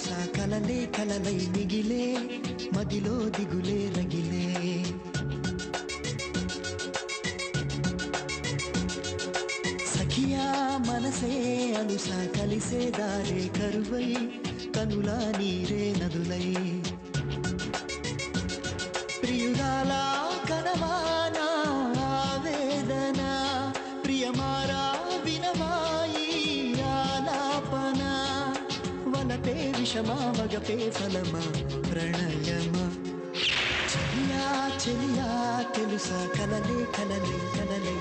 అలుసా కలలే కలలై మిగిలే మదిలో దిగులే రగిలే సఖియా మనసే అలుసా కలిసే దారే కరువై కనులా నీరే నదులై ప్రియురాలా కనవానా ఆవేదన ప్రియమారా వినవాయి ఆలాపన వలపే విషమా వగపే ఫలమా ప్రణయమా చెలియా చెలియా తెలుసా కలలే కలలే కలలే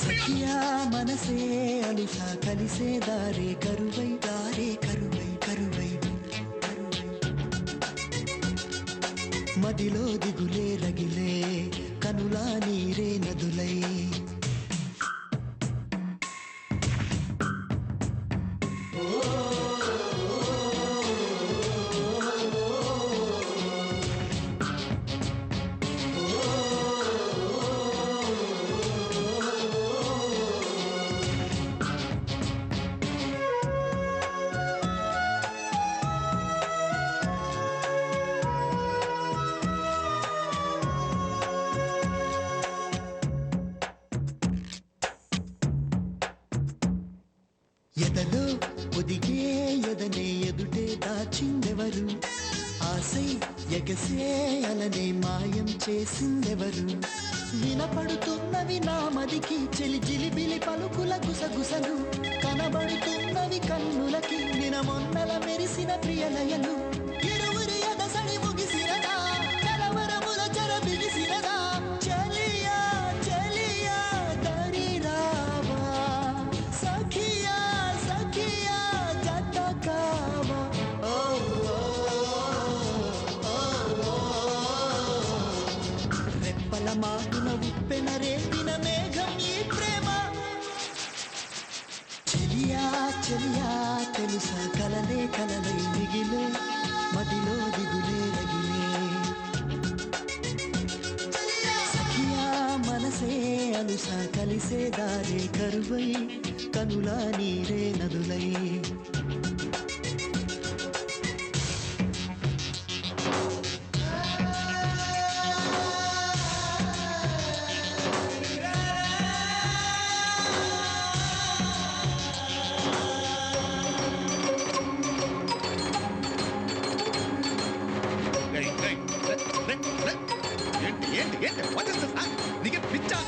సఖియా మనసే అలుసా కలిసే దారే కరువై కరువై కరువై మదిలో దిగులే రగిలే కనులా నీరే నదులై ఎదలో ఒదిగే ఎదనే ఎదుటే దాచిందెవరు ఆసై ఎగసే అలనే మాయం చేసిందెవరు వినపడుతున్నవి నా మదికి చెలి జిలిబిలి పలుకుల గుసగుసలు కనబడుతున్నవి కన్నులకి నినమొన్నల మెరిసిన ప్రియలయలు ఇరువురి ఎదసడి ముగిసినదా కలవరముల చెర బిగిసినదా చెలియా చెలియా దరి రావా సఖియా సఖియా జత కావా రెప్పల మాటున ఉప్పెన రేపిన మేఘం ఈ ప్రేమ చెలియా చెలియా తెలుసా కలలే కలలై మిగిలే మదిలో దిగులే రగిలే సఖియా మనసే అలుసా కలిసే దారే కరువై కనులా నీరే నదులై నీకే పిచ్చా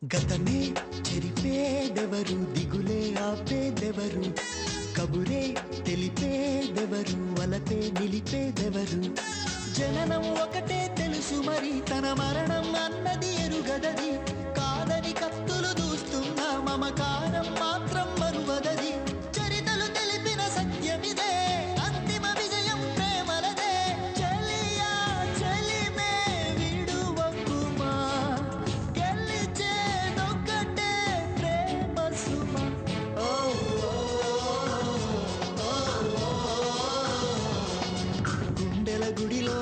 గతమే చెరిపేదెవరు దిగులే ఆపేదెవరు కబురే తెలిపేదెవరు వలపే నిలిపేదెవరు జననం ఒకటే తెలుసు మరి తన మరణం అన్నది ఎరుగదది కాదని కత్తులు దూస్తున్న మమకారం మాత్రం మరువదది చరితలు తెలిపిన సత్యమిదే అంతిమ విజయం ప్రేమలదే చెలియా చెలిమే విడువకుమా గెలిచేదొక్కటే ప్రేమ సుమ గుండెల గుడిలో